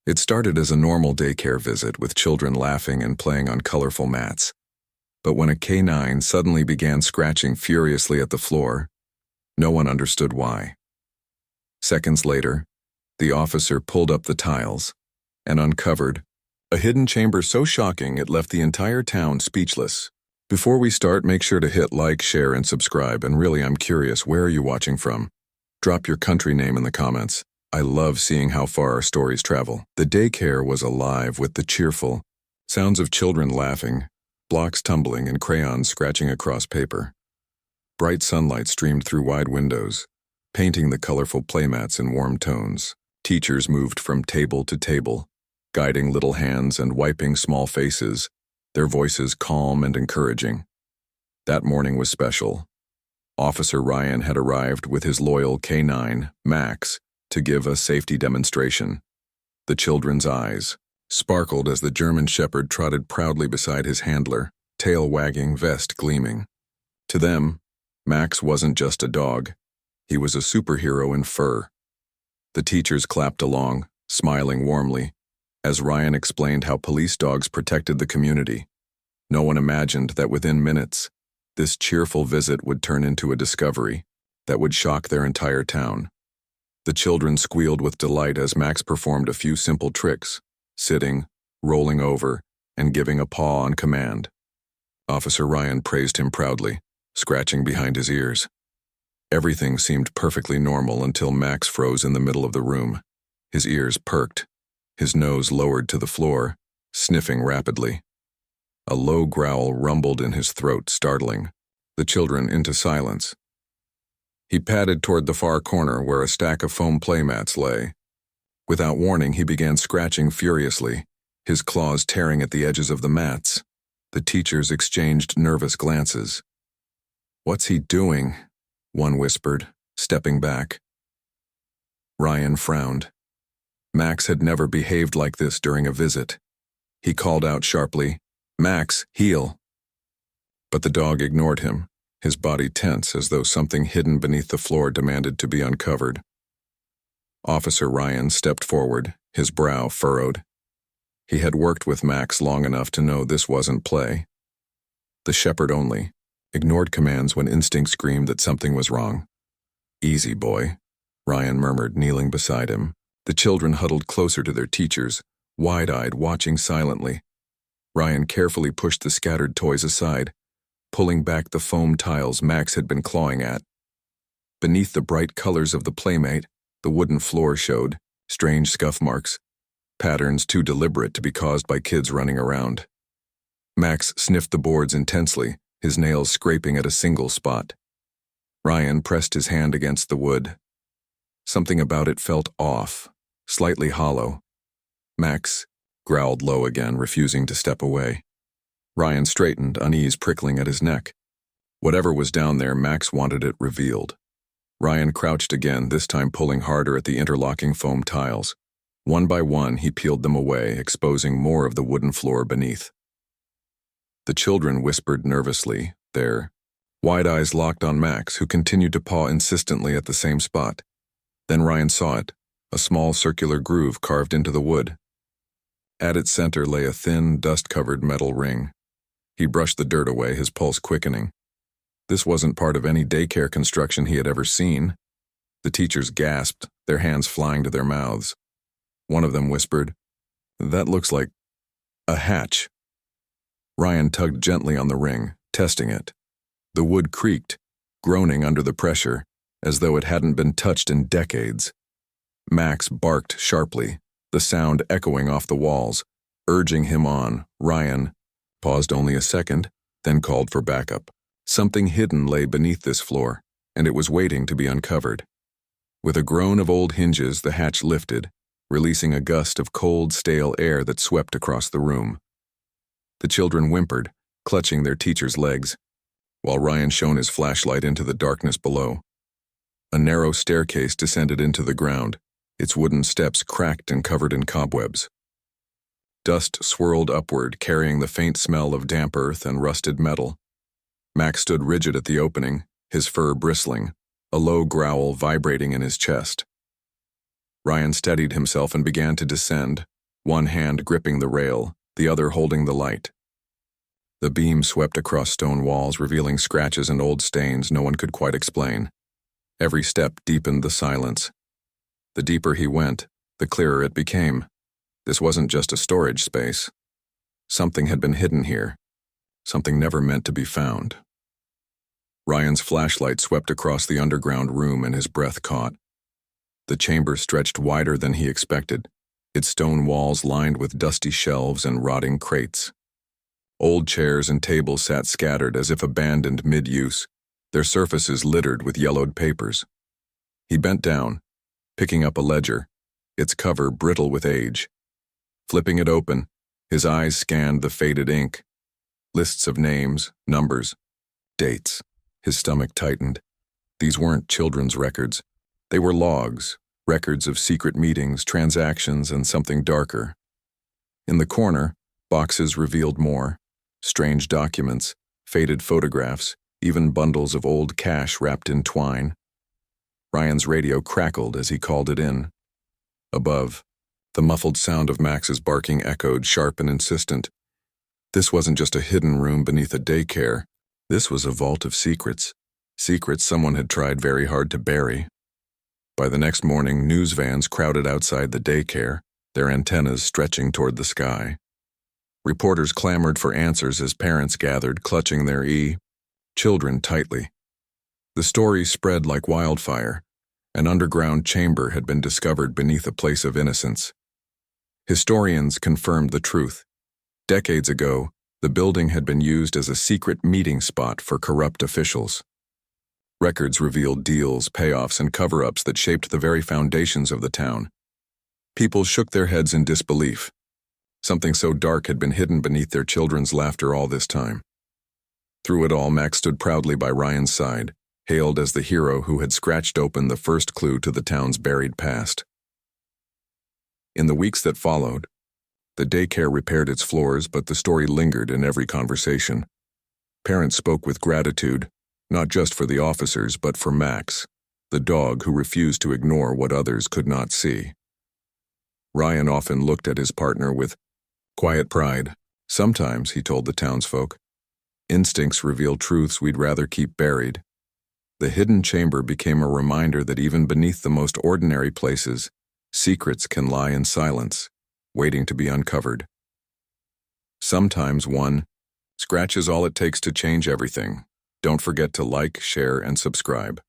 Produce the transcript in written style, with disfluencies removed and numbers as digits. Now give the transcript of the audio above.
It started as a normal daycare visit with children laughing and playing on colorful mats. But when a canine suddenly began scratching furiously at the floor, no one understood why. Seconds later, the officer pulled up the tiles and uncovered a hidden chamber so shocking it left the entire town speechless. Before we start, make sure to hit like, share, and subscribe. And really, I'm curious, where are you watching from? Drop your country name in the comments. I love seeing how far our stories travel. The daycare was alive with the cheerful sounds of children laughing, blocks tumbling, and crayons scratching across paper. Bright sunlight streamed through wide windows, painting the colorful playmats in warm tones. Teachers moved from table to table, guiding little hands and wiping small faces, their voices calm and encouraging. That morning was special. Officer Ryan had arrived with his loyal K9, Max, to give a safety demonstration. The children's eyes sparkled as the German Shepherd trotted proudly beside his handler, tail wagging, vest gleaming. To them, Max wasn't just a dog. He was a superhero in fur. The teachers clapped along, smiling warmly, as Ryan explained how police dogs protected the community. No one imagined that within minutes, this cheerful visit would turn into a discovery that would shock their entire town. The children squealed with delight as Max performed a few simple tricks, sitting, rolling over, and giving a paw on command. Officer Ryan praised him proudly, scratching behind his ears. Everything seemed perfectly normal until Max froze in the middle of the room. His ears perked, his nose lowered to the floor, sniffing rapidly. A low growl rumbled in his throat, startling the children into silence. He padded toward the far corner where a stack of foam playmats lay. Without warning, he began scratching furiously, his claws tearing at the edges of the mats. The teachers exchanged nervous glances. "What's he doing?" one whispered, stepping back. Ryan frowned. Max had never behaved like this during a visit. He called out sharply, "Max, heel!" But the dog ignored him, his body tense as though something hidden beneath the floor demanded to be uncovered. Officer Ryan stepped forward, his brow furrowed. He had worked with Max long enough to know this wasn't play. The shepherd only ignored commands when instinct screamed that something was wrong. "Easy, boy," Ryan murmured, kneeling beside him. The children huddled closer to their teachers, wide-eyed, watching silently. Ryan carefully pushed the scattered toys aside, pulling back the foam tiles Max had been clawing at. Beneath the bright colors of the playmate, the wooden floor showed strange scuff marks, patterns too deliberate to be caused by kids running around. Max sniffed the boards intensely, his nails scraping at a single spot. Ryan pressed his hand against the wood. Something about it felt off, slightly hollow. Max growled low again, refusing to step away. Ryan straightened, unease prickling at his neck. Whatever was down there, Max wanted it revealed. Ryan crouched again, this time pulling harder at the interlocking foam tiles. One by one, he peeled them away, exposing more of the wooden floor beneath. The children whispered nervously, their wide eyes locked on Max, who continued to paw insistently at the same spot. Then Ryan saw it, a small circular groove carved into the wood. At its center lay a thin, dust-covered metal ring. He brushed the dirt away, his pulse quickening. This wasn't part of any daycare construction he had ever seen. The teachers gasped, their hands flying to their mouths. One of them whispered, "That looks like a hatch." Ryan tugged gently on the ring, testing it. The wood creaked, groaning under the pressure, as though it hadn't been touched in decades. Max barked sharply, the sound echoing off the walls, urging him on. Ryan paused only a second, then called for backup. Something hidden lay beneath this floor, and it was waiting to be uncovered. With a groan of old hinges, the hatch lifted, releasing a gust of cold, stale air that swept across the room. The children whimpered, clutching their teacher's legs, while Ryan shone his flashlight into the darkness below. A narrow staircase descended into the ground, its wooden steps cracked and covered in cobwebs. Dust swirled upward, carrying the faint smell of damp earth and rusted metal. Max stood rigid at the opening, his fur bristling, a low growl vibrating in his chest. Ryan steadied himself and began to descend, one hand gripping the rail, the other holding the light. The beam swept across stone walls, revealing scratches and old stains no one could quite explain. Every step deepened the silence. The deeper he went, the clearer it became. This wasn't just a storage space. Something had been hidden here. Something never meant to be found. Ryan's flashlight swept across the underground room and his breath caught. The chamber stretched wider than he expected, its stone walls lined with dusty shelves and rotting crates. Old chairs and tables sat scattered as if abandoned mid-use, their surfaces littered with yellowed papers. He bent down, picking up a ledger, its cover brittle with age. Flipping it open, his eyes scanned the faded ink. Lists of names, numbers, dates. His stomach tightened. These weren't children's records. They were logs, records of secret meetings, transactions, and something darker. In the corner, boxes revealed more. Strange documents, faded photographs, even bundles of old cash wrapped in twine. Ryan's radio crackled as he called it in. Above, the muffled sound of Max's barking echoed, sharp and insistent. This wasn't just a hidden room beneath a daycare. This was a vault of secrets. Secrets someone had tried very hard to bury. By the next morning, news vans crowded outside the daycare, their antennas stretching toward the sky. Reporters clamored for answers as parents gathered, clutching their children tightly. The story spread like wildfire. An underground chamber had been discovered beneath a place of innocence. Historians confirmed the truth. Decades ago, the building had been used as a secret meeting spot for corrupt officials. Records revealed deals, payoffs, and cover-ups that shaped the very foundations of the town. People shook their heads in disbelief. Something so dark had been hidden beneath their children's laughter all this time. Through it all, Max stood proudly by Ryan's side, hailed as the hero who had scratched open the first clue to the town's buried past. In the weeks that followed, the daycare repaired its floors, but the story lingered in every conversation. Parents spoke with gratitude, not just for the officers, but for Max, the dog who refused to ignore what others could not see. Ryan often looked at his partner with quiet pride. Sometimes, he told the townsfolk, instincts reveal truths we'd rather keep buried. The hidden chamber became a reminder that even beneath the most ordinary places, secrets can lie in silence, waiting to be uncovered. Sometimes one scratch is all it takes to change everything. Don't forget to like, share, and subscribe.